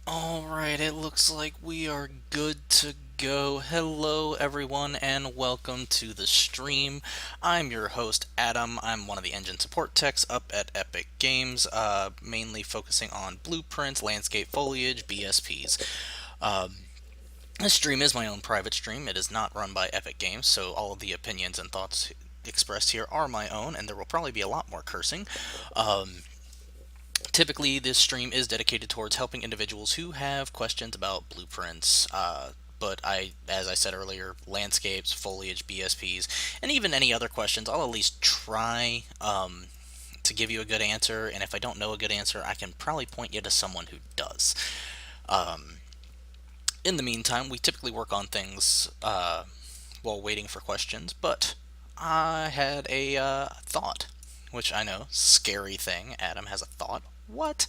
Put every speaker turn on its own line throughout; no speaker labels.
Alright, it looks like we are good to go. Hello, everyone, and welcome to the stream. I'm your host, Adam. I'm one of the engine support techs up at Epic Games, mainly focusing on blueprints, landscape foliage, BSPs. Um, this stream is my own private stream. It is not run by Epic Games, so all of the opinions and thoughts expressed here are my own, and there will probably be a lot more cursing. Um, Typically, this stream is dedicated towards helping individuals who have questions about blueprints. But as I said earlier, landscapes, foliage, BSPs, and even any other questions, I'll at least try to give you a good answer. And if I don't know a good answer, I can probably point you to someone who does. Um, in the meantime, we typically work on things while waiting for questions. But I had a thought, which I know, scary thing. Adam has a thought. What?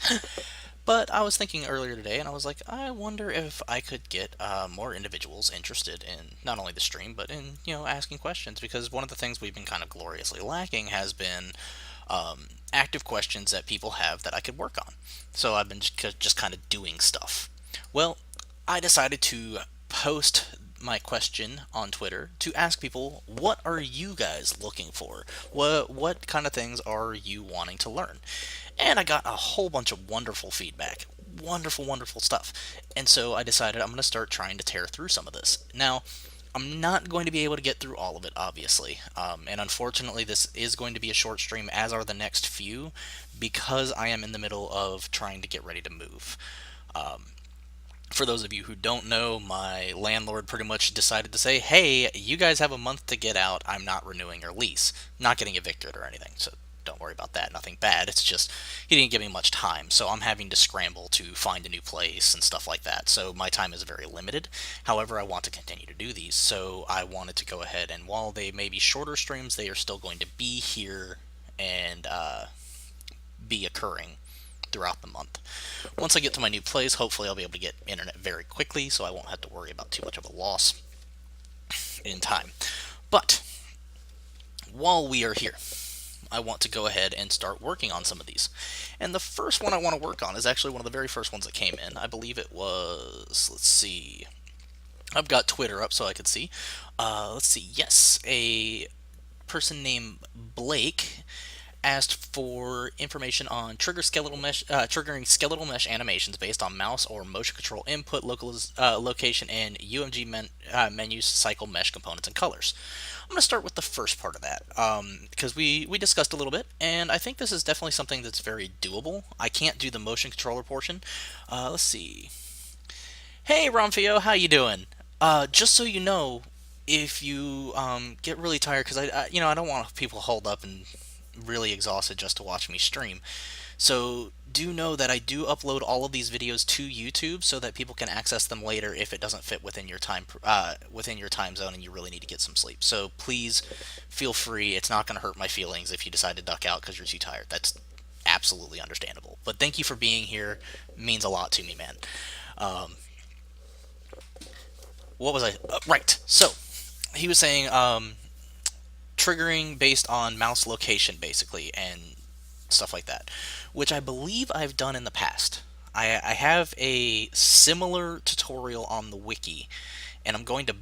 But I was thinking earlier today, and I was like, I wonder if I could get more individuals interested in not only the stream, but in asking questions. Because one of the things we've been kind of gloriously lacking has been active questions that people have that I could work on. So I've been just kind of doing stuff. Well, I decided to post my question on Twitter to ask people, what are you guys looking for? What kind of things are you wanting to learn? And I got a whole bunch of wonderful feedback. Wonderful, wonderful stuff. And so I decided I'm going to start trying to tear through some of this. Now, I'm not going to be able to get through all of it, obviously. And unfortunately, this is going to be a short stream, as are the next few, because I am in the middle of trying to get ready to move. Um, for those of you who don't know, my landlord pretty much decided to say, hey, you guys have a month to get out. I'm not renewing your lease. Not getting evicted or anything, so don't worry about that. Nothing bad. It's just he didn't give me much time, so I'm having to scramble to find a new place and stuff like that. So my time is very limited. However, I want to continue to do these, so I wanted to go ahead and while they may be shorter streams, they are still going to be here and be occurring throughout the month. Once I get to my new place, hopefully I'll be able to get internet very quickly, so I won't have to worry about too much of a loss in time. But while we are here, I want to go ahead and start working on some of these. And the first one I want to work on is actually one of the very first ones that came in. I believe it was, let's see, I've got Twitter up so I could see. Let's see, yes, a person named Blake asked for information on triggering skeletal mesh animations based on mouse or motion control input, location, and UMG menus, cycle mesh components, and colors. I'm going to start with the first part of that because we discussed a little bit, and I think this is definitely something that's very doable. I can't do the motion controller portion. Let's see. Hey, Romfio, how you doing? Just so you know, if you get really tired, because I don't want people holed up and really exhausted just to watch me stream. So do know that I do upload all of these videos to YouTube so that people can access them later if it doesn't fit within your time zone and you really need to get some sleep. So please feel free. It's not going to hurt my feelings if you decide to duck out because you're too tired. That's absolutely understandable. But thank you for being here. It means a lot to me, man. Um, what was I? Right. So he was saying triggering based on mouse location, basically, and stuff like that, which I believe I've done in the past. I have a similar tutorial on the wiki, and I'm going to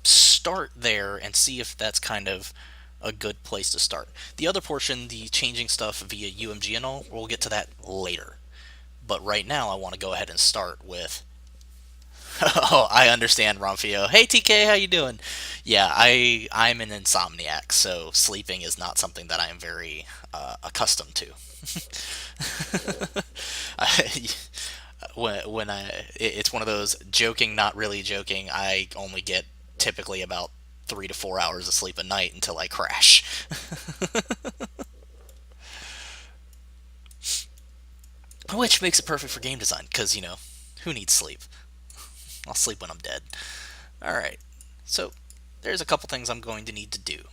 start there and see if that's kind of a good place to start. The other portion, the changing stuff via UMG and all, we'll get to that later. But right now, I want to go ahead and start with. Oh, I understand, Romfio. Hey, TK, how you doing? Yeah, I'm an insomniac, so sleeping is not something that I am very accustomed to. I, it's one of those joking, not really joking. I only get typically about 3 to 4 hours of sleep a night until I crash, which makes it perfect for game design because who needs sleep? I'll sleep when I'm dead. All right, so there's a couple things I'm going to need to do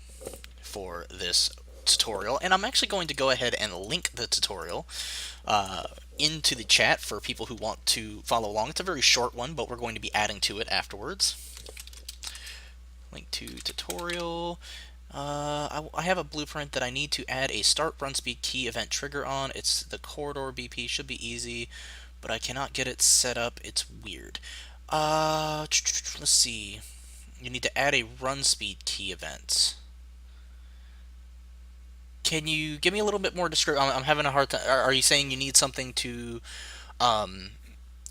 for this tutorial, and I'm actually going to go ahead and link the tutorial into the chat for people who want to follow along. It's a very short one, but we're going to be adding to it afterwards. Link to tutorial. I have a blueprint that I need to add a start run speed key event trigger on. It's the corridor BP, should be easy. but I cannot get it set up. It's weird. Let's see. You need to add a run speed key event. Can you give me a little bit more description? I'm having a hard time. Are you saying you need something to um,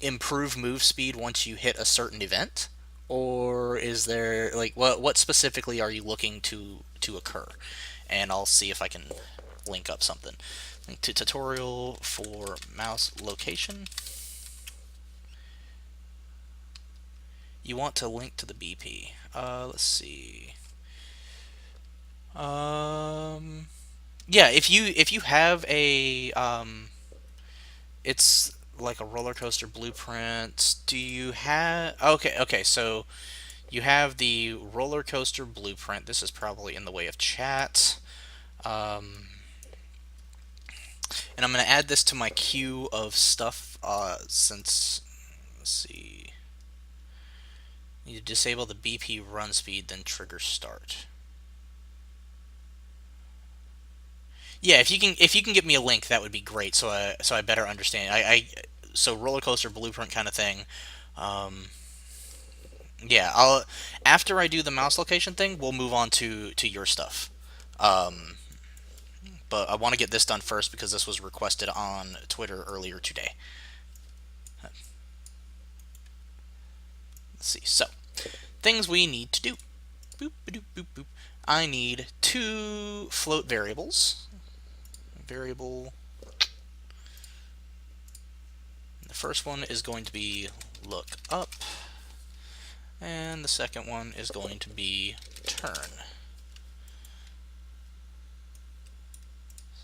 improve move speed once you hit a certain event, or is there like what specifically are you looking to occur? And I'll see if I can link up something. Link to tutorial for mouse location. You want to link to the BP. Let's see. Yeah, if you have a it's like a roller coaster blueprint. Do you have okay, so you have the roller coaster blueprint. This is probably in the way of chat. And I'm going to add this to my queue of stuff since, let's see, you disable the BP run speed, then trigger start. Yeah, if you can get me a link, that would be great. So I better understand. So roller coaster blueprint kind of thing. Yeah, I'll after I do the mouse location thing, we'll move on to your stuff. But I want to get this done first because this was requested on Twitter earlier today. Let's see. So, things we need to do. Boop, boop, boop, boop. I need 2 float variables. Variable. The first one is going to be look up, and the second one is going to be turn.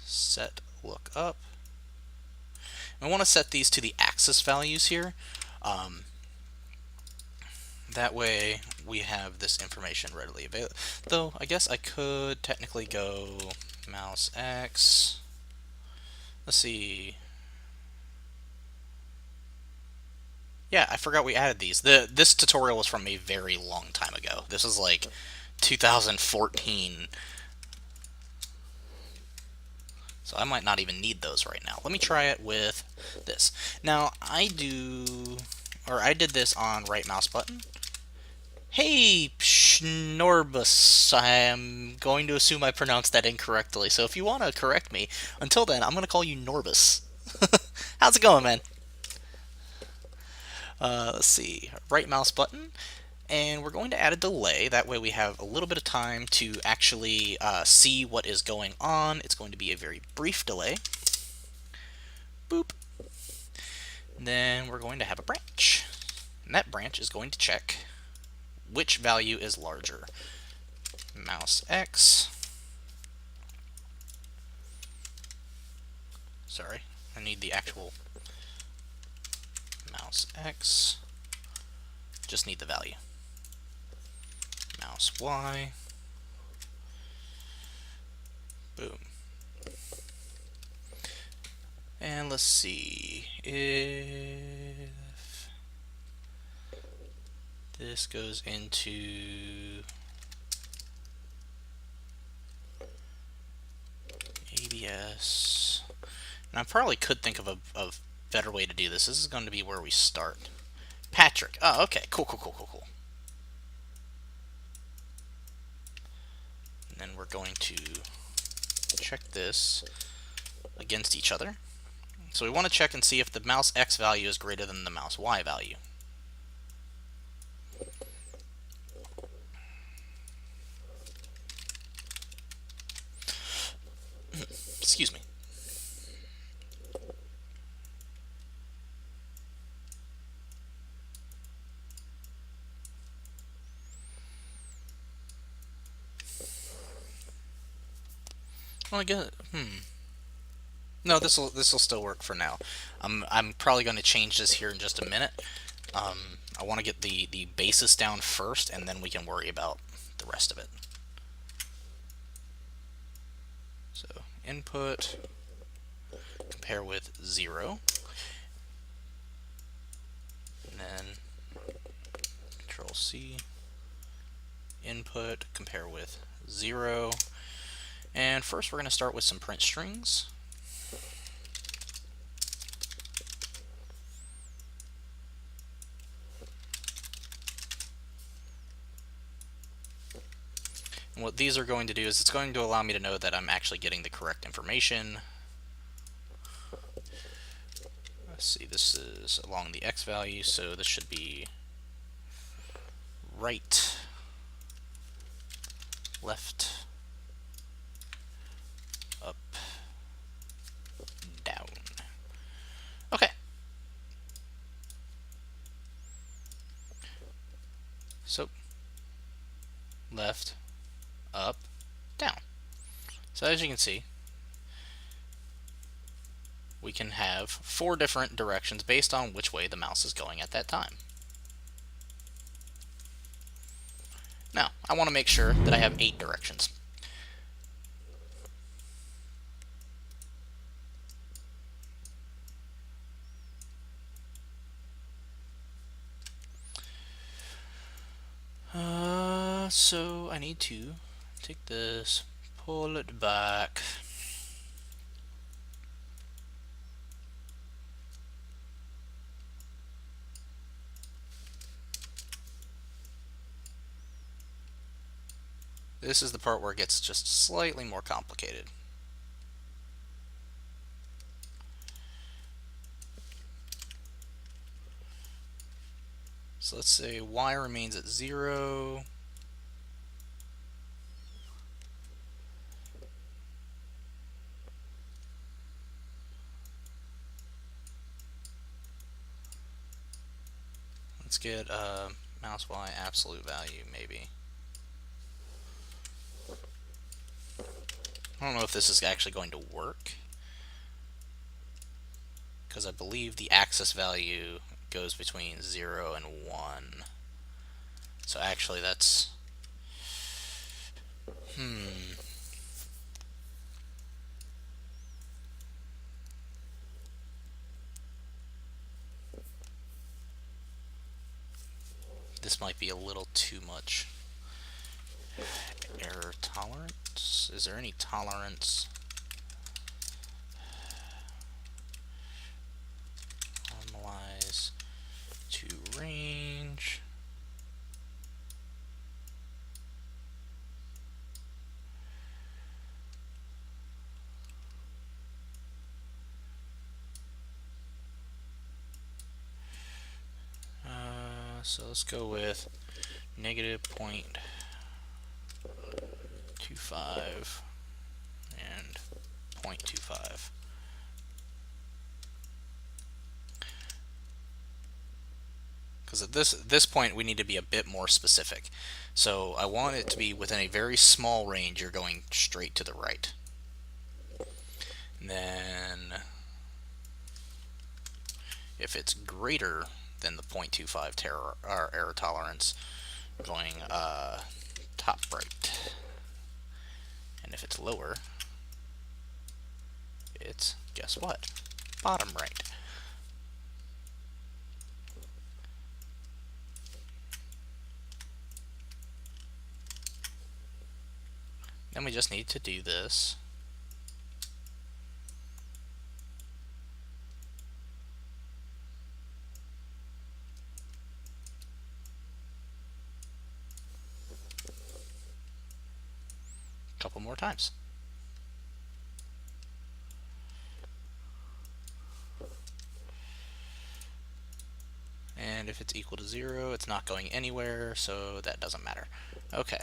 Set look up. I want to set these to the axis values here. That way we have this information readily available. Though I guess I could technically go mouse X. Let's see. Yeah, I forgot we added these. This tutorial was from a very long time ago. This was like 2014. So I might not even need those right now. Let me try it with this. Now I did this on right mouse button. Hey, Schnorbus, I am going to assume I pronounced that incorrectly, so if you want to correct me, until then, I'm going to call you Norbus. How's it going, man? Let's see, right mouse button, and we're going to add a delay. That way we have a little bit of time to actually see what is going on. It's going to be a very brief delay. Boop. And then we're going to have a branch, and that branch is going to check which value is larger. Mouse X. Sorry, I need the actual mouse X. Just need the value. Mouse Y. Boom. And let's see if this goes into ABS. And I probably could think of a better way to do this. This is going to be where we start. Patrick. Oh, okay. Cool. And then we're going to check this against each other. So we want to check and see if the mouse X value is greater than the mouse Y value. Excuse me. Well, I guess. No, this'll still work for now. I'm probably going to change this here in just a minute. I want to get the basis down first, and then we can worry about the rest of it. So input compare with 0, and then Control C. Input compare with 0. And first we're going to start with some print strings. And what these are going to do is it's going to allow me to know that I'm actually getting the correct information. Let's see, this is along the x value, so this should be right, left, up, down. Okay. So, left, up, down. So as you can see, we can have 4 different directions based on which way the mouse is going at that time. Now, I want to make sure that I have 8 directions. So I need to take this, pull it back. This is the part where it gets just slightly more complicated. So let's say y remains at 0. Let's get mouse y absolute value, maybe. I don't know if this is actually going to work, because I believe the axis value goes between 0 and 1. So actually that's... This might be a little too much. Error tolerance? Is there any tolerance? Normalize to range. So let's go with negative 0.25 and 0.25. Because at this point we need to be a bit more specific. So I want it to be within a very small range. You're going straight to the right. And then if it's greater than the 0.25 error tolerance, going top right. And if it's lower, it's, guess what, bottom right. Then we just need to do this. A couple more times. And if it's equal to 0, it's not going anywhere, so that doesn't matter. Okay.